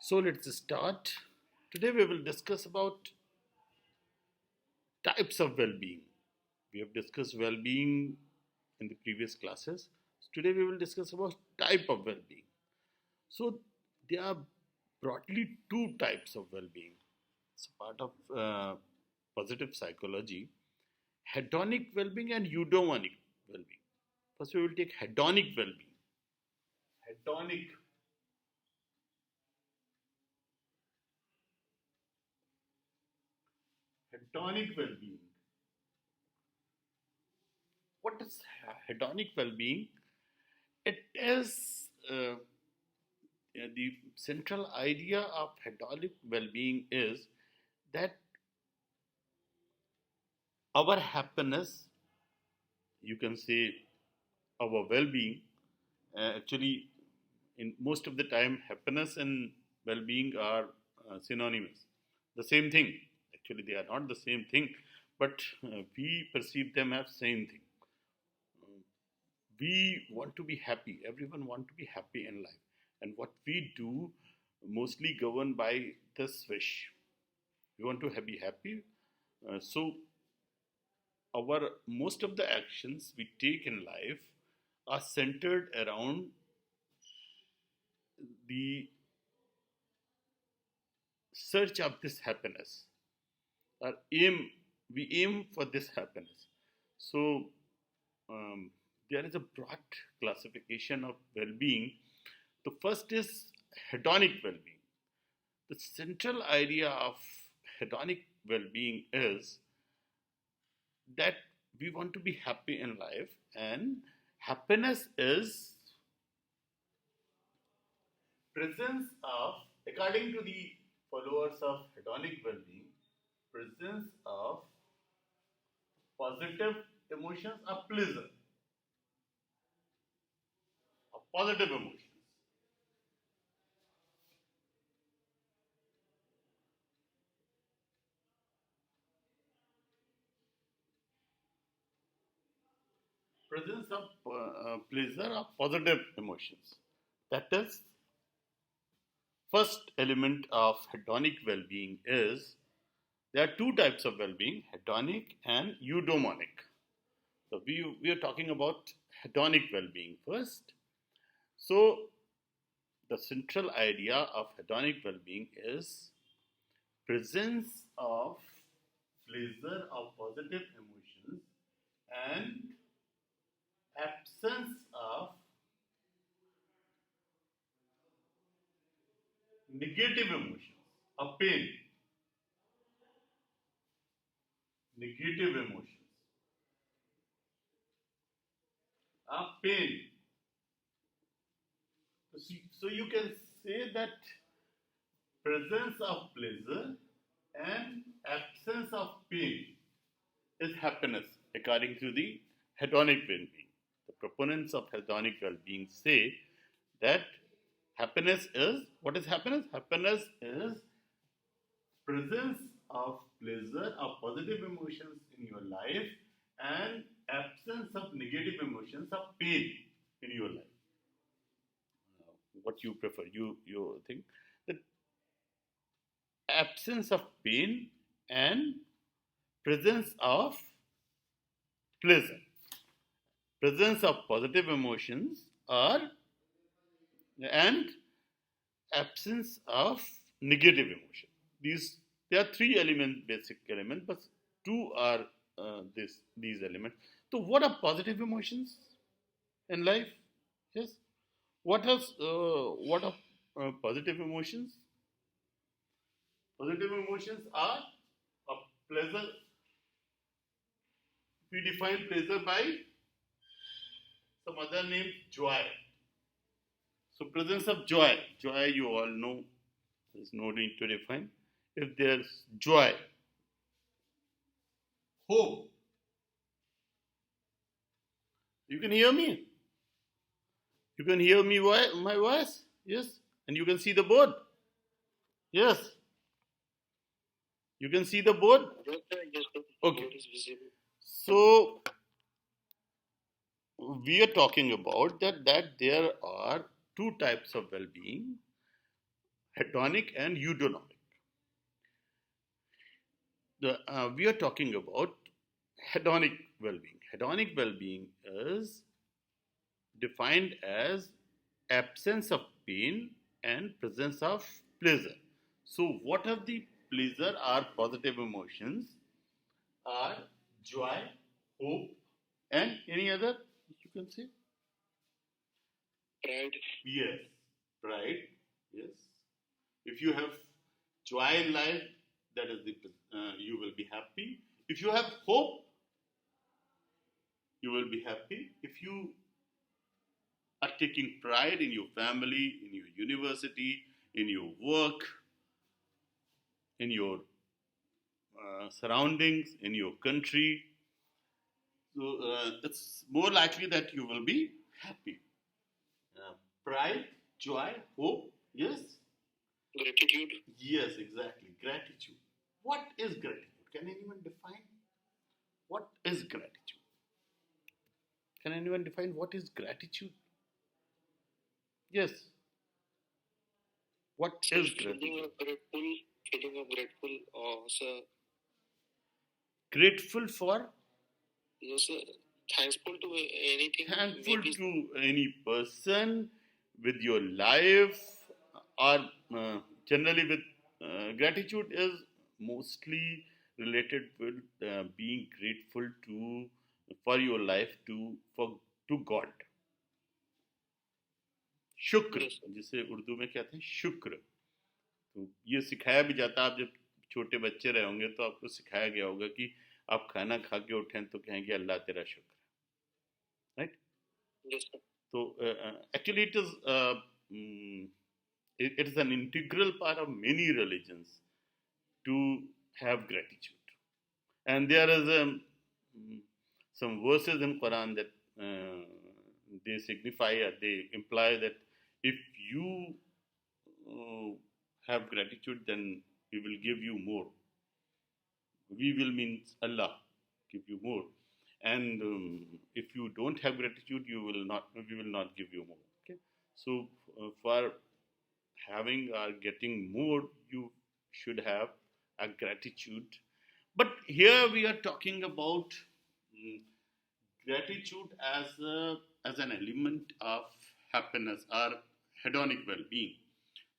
So let's start. Today we will discuss about types of well-being. We have discussed well-being in the previous classes. Today we will discuss about type of well-being. So there are broadly two types of well-being. It's a part of positive psychology: hedonic well-being and eudaimonic well-being. First, we will take hedonic well-being. Hedonic, hedonic well-being. What is hedonic well-being? It is the central idea of hedonic well-being is that our happiness, you can say our well-being, actually, in most of the time, happiness and well-being are synonymous. The same thing. Actually, they are not the same thing, but we perceive them as same thing. We want to be happy. Everyone want to be happy in life, and what we do mostly governed by this wish. We want to be happy. So our most of the actions we take in life are centered around the search of this happiness. Our aim, we aim for this happiness. So um, there is a broad classification of well-being. The first is hedonic well-being. The central idea of hedonic well-being is that we want to be happy in life, and happiness is presence of, according to the followers of hedonic well-being, presence of positive emotions of pleasure, of positive emotions. Presence of pleasure of positive emotions. That is, first element of hedonic well-being is there are two types of well-being: hedonic and eudaimonic. So we are talking about hedonic well-being first. So the central idea of hedonic well-being is presence of pleasure of positive emotions and absence of negative emotions, of pain, negative emotions, of pain. So you can say that presence of pleasure and absence of pain is happiness, according to the hedonic well-being. The proponents of hedonic well-being say that happiness is, what is happiness? Happiness is presence of pleasure, of positive emotions in your life, and absence of negative emotions, of pain in your life. What you prefer? You think that absence of pain and presence of pleasure, presence of positive emotions, or and absence of negative emotion. These There are three elements, basic elements, but two are these elements. So, what are positive emotions in life? Yes. What are positive emotions? Positive emotions are a pleasure. We define pleasure by some other name, joy. So presence of joy. Joy, you all know, there's no need to define. If there's joy, hope, you can hear me. You can hear me, my voice. Yes. And you can see the board. Yes. You can see the board. Okay. So we are talking about that there are two types of well-being: hedonic and eudaimonic. We are talking about hedonic well-being. Hedonic well-being is defined as absence of pain and presence of pleasure. So, what are the pleasure or positive emotions? Are joy, hope, and any other you can say? Pride. Yes, pride. Yes. If you have joy in life, that is the you will be happy. If you have hope, you will be happy. If you are taking pride in your family, in your university, in your work, in your surroundings, in your country, so it's more likely that you will be happy. Pride, joy, hope, yes? Gratitude. Yes, exactly. Gratitude. What is gratitude? Can anyone define? What is gratitude? Can anyone define what is gratitude? Yes. What is gratitude? Feeling of grateful, sir. Grateful for? Yes, sir. Thankful to anything. Thankful to any person with your life, or generally with gratitude is mostly related with being grateful to for your life to God. शुक्र, जिसे उर्दू में कहते हैं शुक्र. तो ये सिखाया भी जाता है. आप जब छोटे बच्चे रहे होंगे तो आपको सिखाया गया होगा कि आप खाना खा के उठें तो कहेंगे अल्लाह तेरा शुक्र, राइट? तो actually it is an integral part of many religions to have gratitude, and there is some verses in Quran that they signify or they imply that if you have gratitude, then we will give you more. We will means Allah give you more, and if you don't have gratitude, we will not give you more. Okay, so for having or getting more, you should have a gratitude. But here we are talking about gratitude as an element of happiness or hedonic well-being.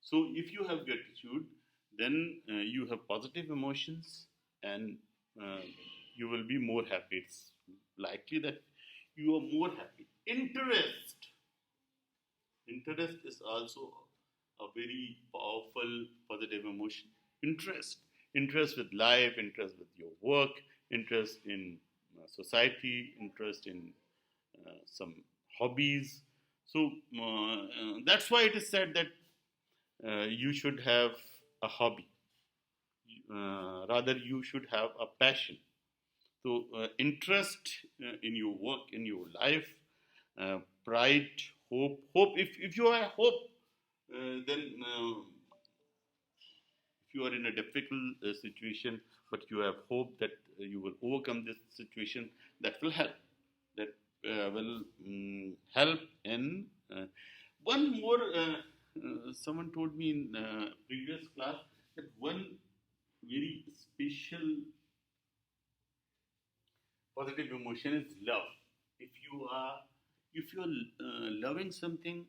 So if you have gratitude, then you have positive emotions, and you will be more happy. It's likely that you are more happy. Interest is also a very powerful positive emotion. Interest with life, interest with your work, interest in society, interest in some hobbies. So that's why it is said that you should have a hobby. Rather, you should have a passion. So interest in your work, in your life, pride, hope. If you have hope, then if you are in a difficult situation, but you have hope that you will overcome this situation, that will help. That will help in one more. Someone told me in previous class that one very special positive emotion is love. If you are loving something,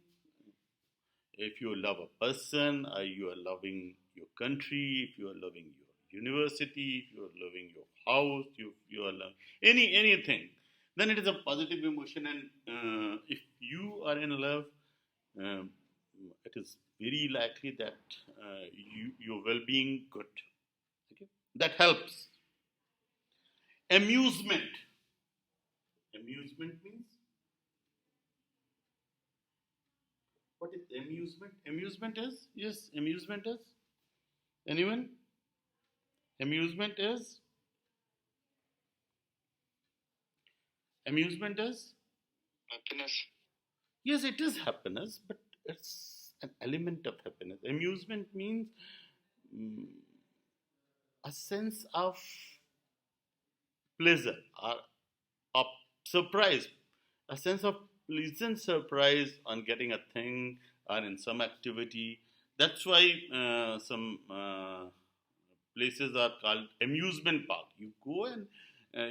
if you love a person, or you are loving your country, if you are loving your university, if you are loving your house, if you are loving anything, then it is a positive emotion. And if you are in love, it is very likely that your well-being good. Okay? That helps. Amusement. Amusement means, what is amusement? Amusement is, yes, amusement is, anyone? Amusement is happiness. Yes, it is happiness, but it's an element of happiness. Amusement means a sense of pleasure or of surprise, a sense of pleasant surprise on getting a thing or in some activity. That's why some places are called amusement park. You go and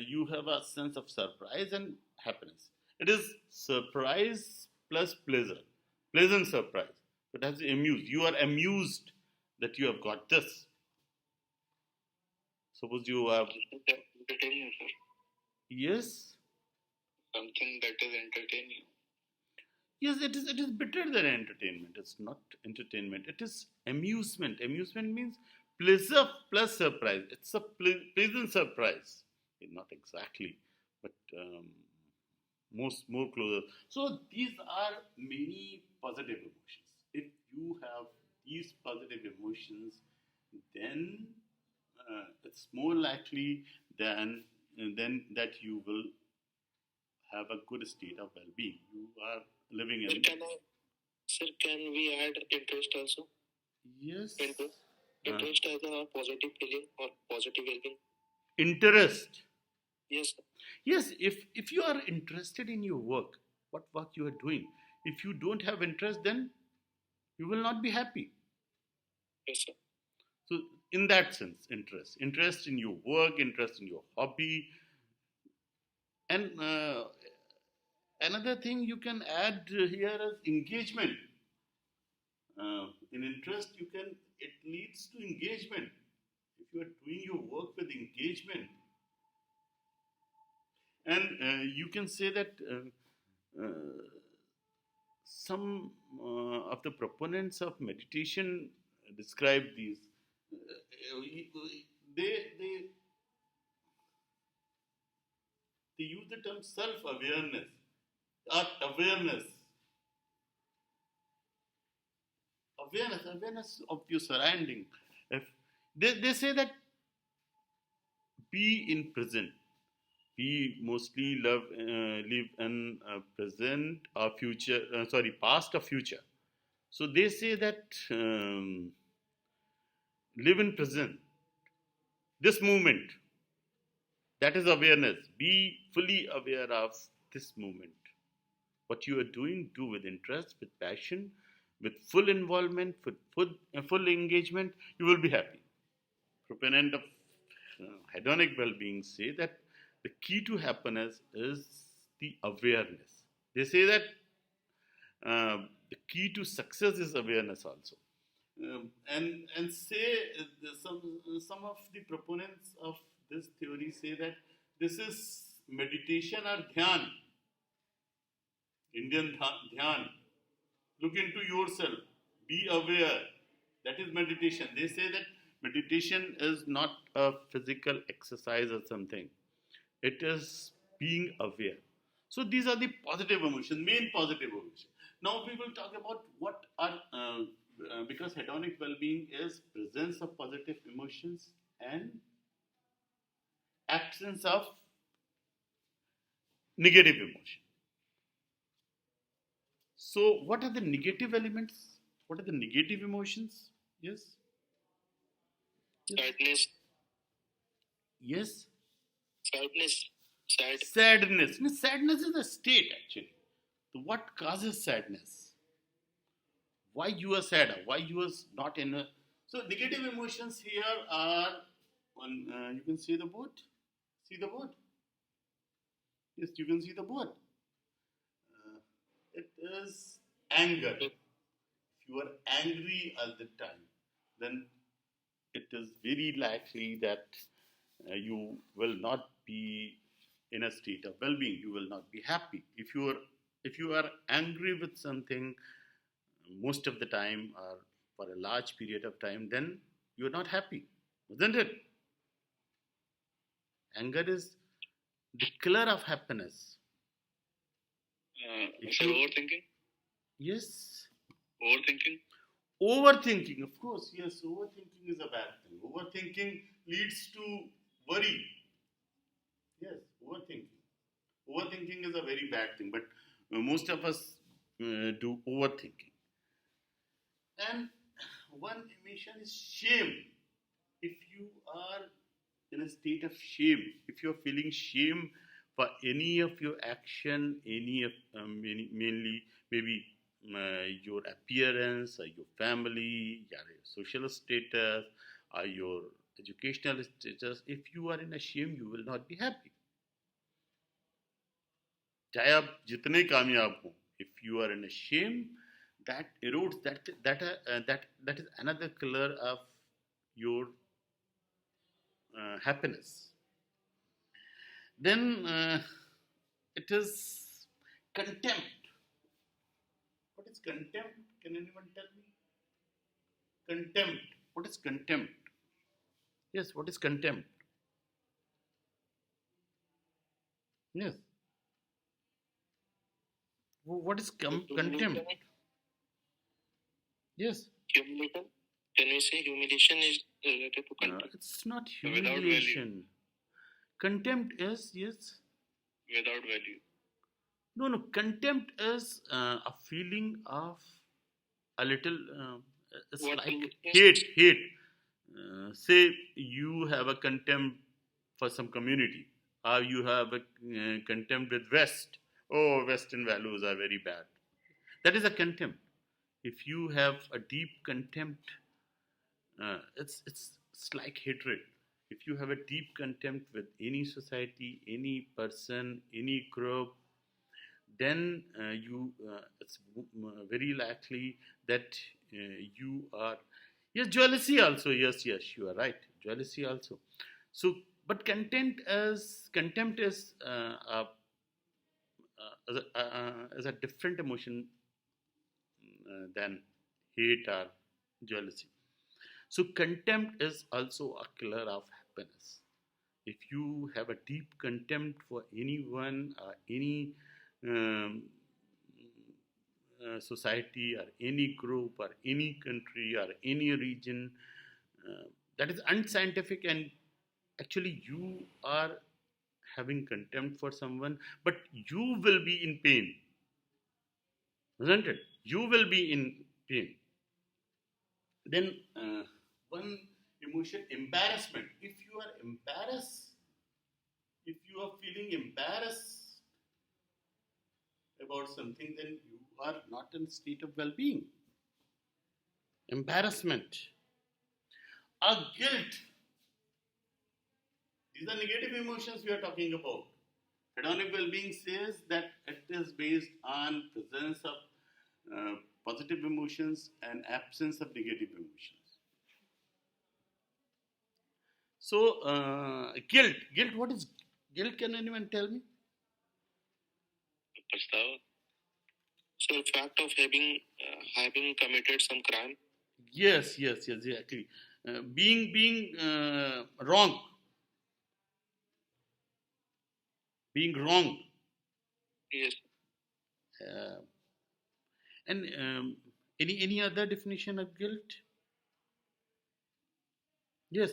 you have a sense of surprise and happiness. It is surprise plus pleasure, pleasant surprise. It has amused. You are amused that you have got this. Suppose you have, Something that entertain you, sir. yes, Something that is entertain you. yes, it is. It is better than entertainment. It's not entertainment. It is amusement. Amusement means pleasure plus surprise. It's a pleasant surprise. Not exactly, but more closer. So these are many positive emotions. If you have these positive emotions, then it's more likely than that you will have a good state of well-being. You are living Sir, in. sir, can we add interest also? Yes. Interest as a positive feeling or positive well-being. Interest. Yes, sir. Yes, if you are interested in your work, what work you are doing, if you don't have interest, then you will not be happy. Yes, sir. So in that sense, interest in your work, interest in your hobby, and another thing you can add here is engagement. In interest, it leads to engagement. If you are doing your work with engagement, and you can say that some of the proponents of meditation describe these. They they use the term self-awareness or awareness of your surrounding. If they say that be in present. We mostly live in present or future. Past or future. So they say that live in present. This moment. That is awareness. Be fully aware of this moment. What you are doing, do with interest, with passion, with full involvement, with full engagement. You will be happy. Proponent of hedonic well-being say that the key to happiness is the awareness. They say that the key to success is awareness also. And say some of the proponents of this theory say that this is meditation or dhyan, Indian dhyan. Look into yourself, be aware. That is meditation. They say that meditation is not a physical exercise or something. It is being aware. So these are the positive emotions, main positive emotions. Now we will talk about what are because hedonic well-being is presence of positive emotions and absence of negative emotion. So what are the negative elements? What are the negative emotions? Yes. Sadness. Yes. Sadness. Sadness. No, sadness is a state actually. So what causes sadness? Why you are sad? Why you are not in a. So negative emotions here are on. You can see the board. See the board. Yes, you can see the board. It is anger. If you are angry all the time, then it is very likely that you will not be in a state of well-being. You will not be happy. If you are angry with something most of the time or for a large period of time, then you are not happy, isn't it? Anger is the killer of happiness. So overthinking? Yes. Overthinking? Overthinking, of course, yes, overthinking is a bad thing. Overthinking leads to worry. Yes, overthinking. Overthinking is a very bad thing, but most of us do overthinking. And one emotion is shame. If you are in a state of shame, if you're feeling shame for any of your action, mainly maybe your appearance, or your family, your social status, or your educational status. If you are in a shame, you will not be happy. चाहे आप जितने कामयाब हो, if you are in a shame, that erodes that is another color of your happiness. Then it is contempt. What is contempt? Can anyone tell me? Contempt. What is contempt? Yes, what is contempt? Yes. What is contempt? Yes. Humiliation. Can we say humiliation is related to contempt? It's not Without value. humiliation. Contempt is, yes. Without value. No. Contempt is a feeling of a little. It's What like is- hate. Say you have a contempt for some community, or you have a contempt with West. Oh, Western values are very bad. That is a contempt. If you have a deep contempt, it's like hatred. If you have a deep contempt with any society, any person, any group, then it's very likely that you are, yes, jealousy also, yes, you are right, jealousy also. So but contempt is as a different emotion than hate or jealousy. So contempt is also a killer of happiness. If you have a deep contempt for anyone or any um, society or any group or any country or any region, that is unscientific, and actually you are having contempt for someone, but you will be in pain, isn't it? You will be in pain. Then one emotion, embarrassment. If you are embarrassed, if you are feeling embarrassed about something, then you are not in a state of well-being. Embarrassment. A guilt. These are negative emotions we are talking about. Hedonic well-being says that it is based on presence of positive emotions and absence of negative emotions. So, guilt. Guilt. What is guilt? Can anyone tell me? Pachtawa. So, the fact of having committed some crime. Yes, exactly. Being wrong. Being wrong. Yes. And any other definition of guilt? Yes.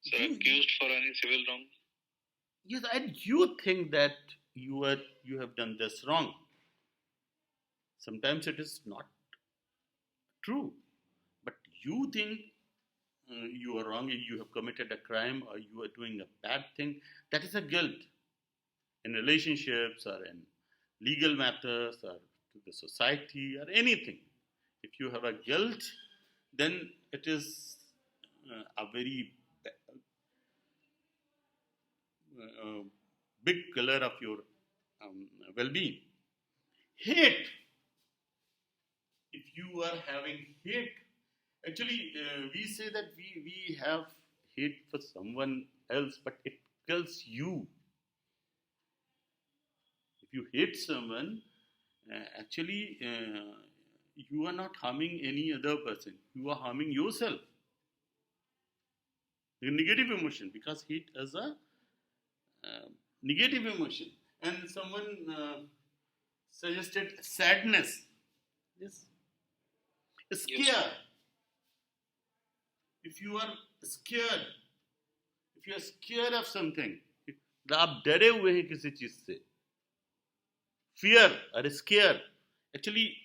So accused for any civil wrong. Yes, and you think that you have done this wrong. Sometimes it is not true, but you think you are wrong, you have committed a crime, or you are doing a bad thing. That is a guilt in relationships or in legal matters or to the society or anything. If you have a guilt, then it is a very big color of your well-being. Hate. If you are having hate, actually we say that we have hate for someone else, but it kills you. If you hate someone, actually you are not harming any other person, you are harming yourself. The negative emotion, because hate is a negative emotion. And someone suggested sadness. Yes. Scare. Yes. If you are scared, if you are scared of something, आप डरे हुए हैं किसी चीज से, fear or scare. Actually,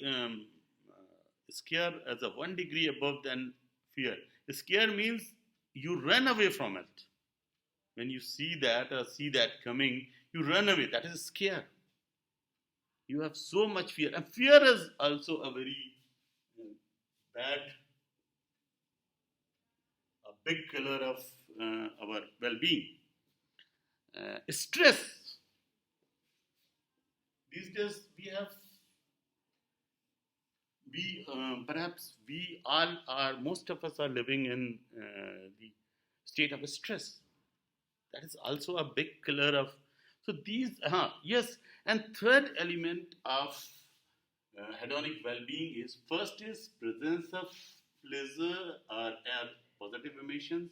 scare is a 1 degree above than fear. Scare means you run away from it. When you see that or see that coming, you run away. That is scare. You have so much fear. And fear is also a very bad, a big killer of our well being. Stress. These days perhaps we all are, most of us are living in the state of stress. That is also a big killer of. So these, yes, and third element of hedonic well-being is, first is presence of pleasure or positive emotions,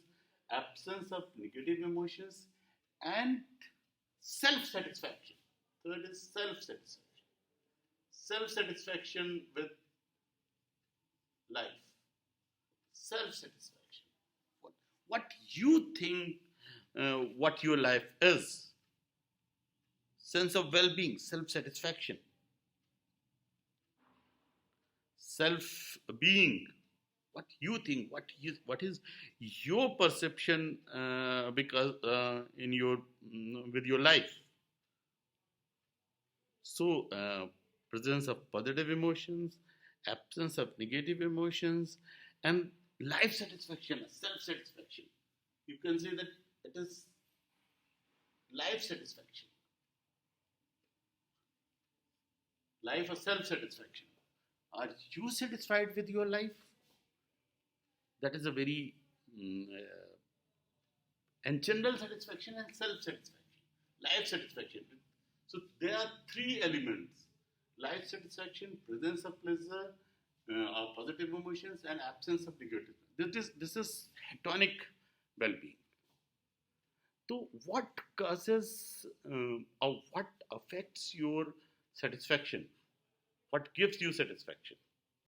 absence of negative emotions, and self-satisfaction. Third is self-satisfaction. Self-satisfaction with life. Self-satisfaction. What you think, what your life is. Sense of well-being, self-satisfaction. Self-being. What you think, what is your perception because in your with your life. So presence of positive emotions, absence of negative emotions, and life satisfaction, self-satisfaction. You can say that it is life satisfaction, life or self-satisfaction. Are you satisfied with your life? That is a very and general satisfaction and self-satisfaction, life satisfaction. So there are three elements: life satisfaction, presence of pleasure, or positive emotions, and absence of negative. This is hedonic well-being. So what causes or what affects your satisfaction? What gives you satisfaction?